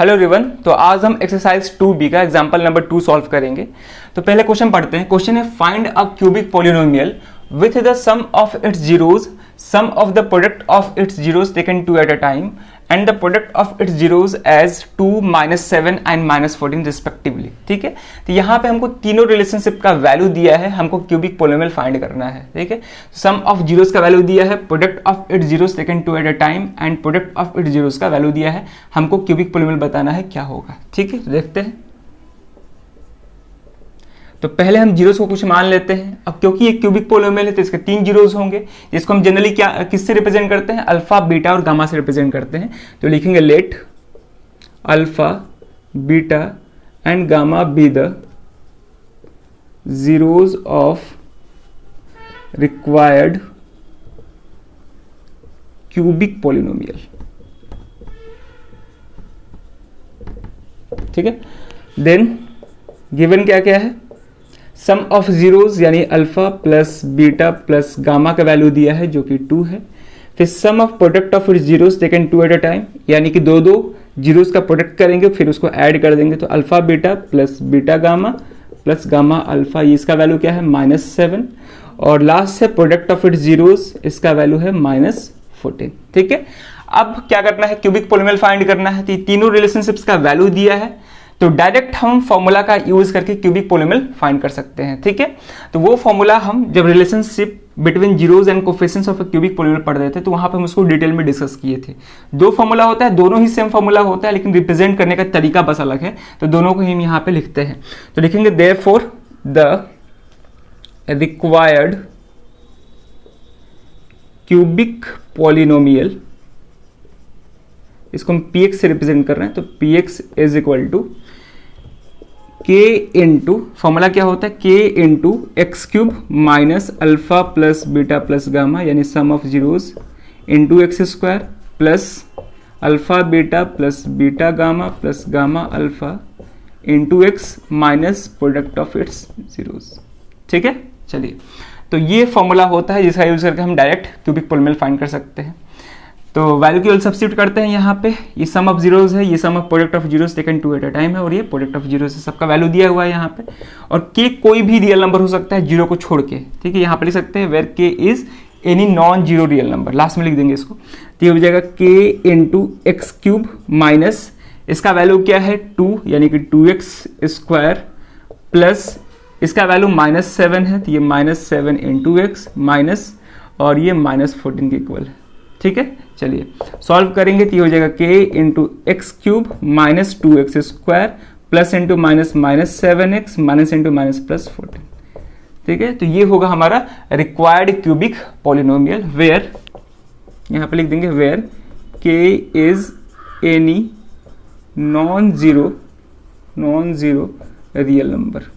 Hello everyone, तो आज हम एक्सरसाइज 2B का एग्जांपल नंबर 2 सॉल्व करेंगे। तो पहले क्वेश्चन पढ़ते हैं। क्वेश्चन है find a cubic polynomial with the sum of its zeros, sum of the product of its zeros taken 2 at a time and the product of its zeros as 2, -7 and -14 respectively. ठीक है, तो यहाँ पे हमको तीनों relationship का value दिया है, हमको क्यूबिक पॉलिनोमियल फाइंड करना है। ठीक है, सम ऑफ जीरोज का वैल्यू दिया है, product of its zeros taken 2 at a time and product of its zeros का वैल्यू दिया है, हमको क्यूबिक पॉलिनोमियल बताना है क्या होगा। ठीक है, देखते हैं। तो पहले हम जीरोस को कुछ मान लेते हैं। अब क्योंकि ये क्यूबिक पॉलिनोमियल है तो इसके 3 जीरोस होंगे, जिसको हम जनरली क्या किससे रिप्रेजेंट करते हैं, अल्फा, बीटा और गामा से रिप्रेजेंट करते हैं। तो लिखेंगे let alpha, beta and gamma be the zeros of required cubic polynomial. ठीक है, देन गिवन क्या क्या है, सम ऑफ जीरोज यानी alpha plus beta plus gamma का वैल्यू दिया है जो कि 2 है। फिर sum of product of its zeros taken 2 at a time, यानी कि दो जीरोज का प्रोडक्ट करेंगे फिर उसको ऐड कर देंगे, तो alpha beta plus beta gamma plus gamma alpha, ये इसका वैल्यू क्या है -7। और लास्ट है प्रोडक्ट ऑफ इट्स जीरोज, इसका वैल्यू है -14। ठीक है, अब क्या करना है, क्यूबिक पॉलिनोमियल फाइंड करना है। तो तीनों रिलेशनशिप्स का वैल्यू दिया है, तो डायरेक्ट हम फॉर्मूला का यूज करके क्यूबिक पॉलिनोमियल फाइंड कर सकते हैं। ठीक है, तो वो फॉर्मूला हम जब relationship between zeros and coefficients of a cubic polynomial पढ़ रहे थे तो वहां पे हम उसको डिटेल में डिस्कस किए थे। दो फॉर्मूला होता है, दोनों ही सेम फॉर्मूला होता है, लेकिन रिप्रेजेंट करने का तरीका बस अलग है, तो दोनों को हम यहाँ पे लिखते हैं। तो लिखेंगे therefore the required cubic polynomial, इसको हम px से रिप्रेजेंट कर रहे हैं, तो px is equal to k into, formula क्या होता है, k into x cube minus alpha plus beta plus gamma, यानी sum of zeros into x square plus alpha beta plus beta gamma plus gamma alpha into x minus product of its zeros. ठीक है, चलिए, तो ये formula होता है जिसका use करके हम डायरेक्ट क्यूबिक पॉलिनोमियल फाइंड कर सकते हैं। तो वैल्यू केवल सब्स्टिट्यूट करते हैं यहाँ पे, ये सम ऑफ जीरोज है, ये sum of product of zeros taken 2 at a time है, और ये प्रोडक्ट ऑफ जीरोज है, सबका वैल्यू दिया हुआ है यहाँ पे। और के कोई भी रियल नंबर हो सकता है जीरो को छोड़ के। ठीक है, यहाँ पे लिख सकते हैं वेयर के is any non zero real number, last में लिख देंगे इसको। तो ये हो जाएगा के इंटू एक्स क्यूब माइनस, इसका वैल्यू क्या है 2, यानी कि 2x स्क्वायर प्लस इसका वैल्यू -7 है, तो ये -7 इंटू एक्स माइनस, और ये -14 के इक्वल है। ठीक है, चलिए सॉल्व करेंगे तो ये हो जाएगा k into x cube minus 2x square plus into minus -7x minus into minus plus 14। ठीक है, तो ये होगा हमारा रिक्वायर्ड क्यूबिक पॉलिनोमियल वेयर, यहाँ पे लिख देंगे where k is any non zero real number,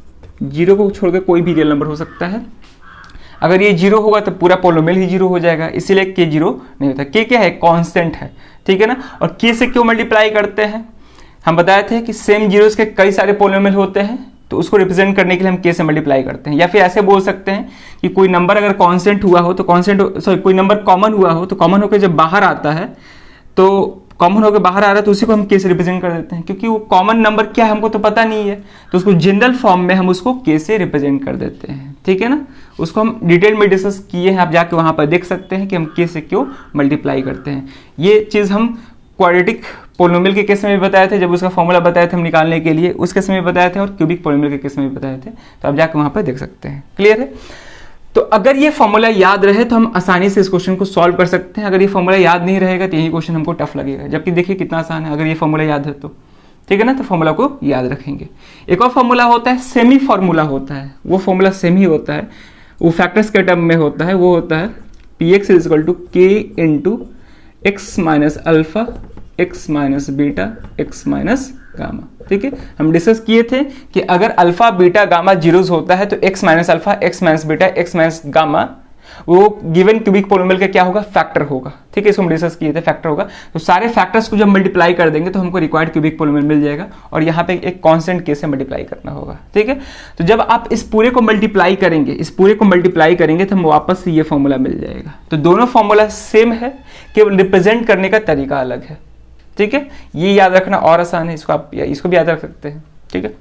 zero को छोड़कर कोई भी रियल नंबर हो सकता है। अगर ये जीरो होगा तो पूरा पॉलिनोमियल ही जीरो हो जाएगा, इसीलिए के जीरो नहीं होता। के क्या है, कांस्टेंट है। ठीक है ना, और के से क्यों मल्टीप्लाई करते हैं, हम बताए थे कि सेम जीरोस के कई सारे पॉलिनोमियल होते हैं, तो उसको रिप्रेजेंट करने के लिए हम के से मल्टीप्लाई करते हैं। या फिर ऐसे बोल सकते हैं कि कोई नंबर अगर कांस्टेंट हुआ हो तो कोई नंबर कॉमन हुआ हो तो कॉमन होकर जब बाहर आता है, तो कॉमन होकर बाहर आ रहा है तो उसी को हम के से रिप्रेजेंट कर देते हैं, क्योंकि वो कॉमन नंबर क्या है हमको तो पता नहीं है, तो उसको जनरल फॉर्म में हम उसको के से रिप्रेजेंट कर देते हैं। ठीक है ना, उसको हम डिटेल में डिस्कस किए हैं, आप जाके वहां पर देख सकते हैं कि हम के से क्यों मल्टीप्लाई करते हैं। ये चीज हम क्वाड्रेटिक पॉलिनोमियल के केस में भी बताए थे, जब उसका फॉर्मूला बताए थे हम निकालने के लिए, उस केस में भी बताए थे, और क्यूबिक पॉलिनोमियल के केस में भी बताए थे, तो आप जाके वहां पर देख सकते हैं। क्लियर है, तो अगर ये फॉर्मूला याद रहे तो हम आसानी से इस क्वेश्चन को सॉल्व कर सकते हैं। अगर ये फॉर्मूला याद नहीं रहेगा तो यही क्वेश्चन हमको टफ लगेगा, जबकि देखिए कितना आसान है अगर ये फॉर्मूला याद है तो। ठीक है ना, तो फॉर्मूला को याद रखेंगे। एक और फॉर्मूला होता है सेमी फॉर्मूला होता है, वो फॉर्मूला सेमी होता है, वो फैक्टर्स के टर्म में होता है, वो होता है px is equal to k into x minus alpha x minus beta x minus gamma. ठीक है, हम डिस्कस किए थे कि अगर अल्फा बीटा गामा जीरोस होता है तो x minus alpha x minus beta x minus gamma वो गिवन क्यूबिक पॉलिनोमियल का क्या होगा, फैक्टर होगा। ठीक है, इसको हम डिस्कस किए थे, फैक्टर होगा। तो सारे फैक्टर्स को जब मल्टीप्लाई कर देंगे तो हमको रिक्वायर्ड क्यूबिक पॉलिनोमियल मिल जाएगा, और यहाँ पे एक कांस्टेंट के से मल्टीप्लाई करना होगा। ठीक है, तो जब आप इस पूरे को मल्टीप्लाई करेंगे तो हम वापस से ये फॉर्मूला मिल जाएगा। तो दोनों फॉर्मूला सेम है, केवल रिप्रेजेंट करने का तरीका अलग है। ठीक है, ये याद रखना और आसान है, इसको आप इसको भी याद रख सकते हैं। ठीक है,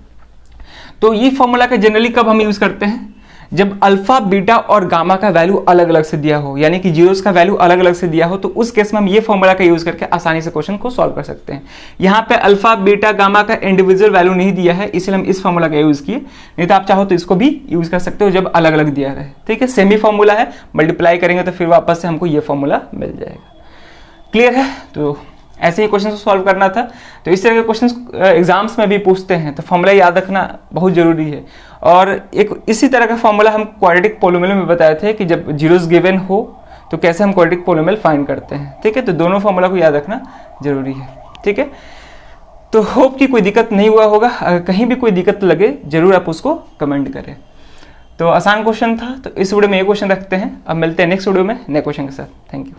तो ये फॉर्मूला का जनरली कब हम यूज करते हैं, जब अल्फा बीटा और गामा का वैल्यू अलग अलग से दिया हो, यानी कि जीरोस का वैल्यू अलग अलग से दिया हो, तो उस केस में हम ये फॉर्मूला का यूज करके आसानी से क्वेश्चन को सॉल्व कर सकते हैं। यहाँ पे अल्फा बीटा गामा का इंडिविजुअल वैल्यू नहीं दिया है, इसलिए हम इस फॉर्मूला का यूज किए, नहीं तो आप चाहो तो इसको भी यूज कर सकते हो जब अलग अलग दिया रहे। ठीक है, सेमी फॉर्मूला है, मल्टीप्लाई करेंगे तो फिर वापस से हमको ये फॉर्मूला मिल जाएगा। क्लियर है, तो ऐसे ही क्वेश्चन को सॉल्व करना था। तो इस तरह के क्वेश्चन एग्जाम्स में भी पूछते हैं, तो फॉर्मूला याद रखना बहुत जरूरी है। और एक इसी तरह का फॉर्मूला हम क्वाड्रेटिक पोलिनोमियल में बताए थे कि जब जीरोस गिवन हो तो कैसे हम क्वाड्रेटिक पोलिनोमियल फाइंड करते हैं। ठीक है, तो दोनों फॉर्मूला को याद रखना जरूरी है। ठीक है, तो होप कि कोई दिक्कत नहीं हुआ होगा, अगर कहीं भी कोई दिक्कत लगे जरूर आप उसको कमेंट करें। तो आसान क्वेश्चन था, तो इस वीडियो में ये क्वेश्चन रखते हैं, अब मिलते हैं नेक्स्ट वीडियो में नए क्वेश्चन के साथ। Thank you.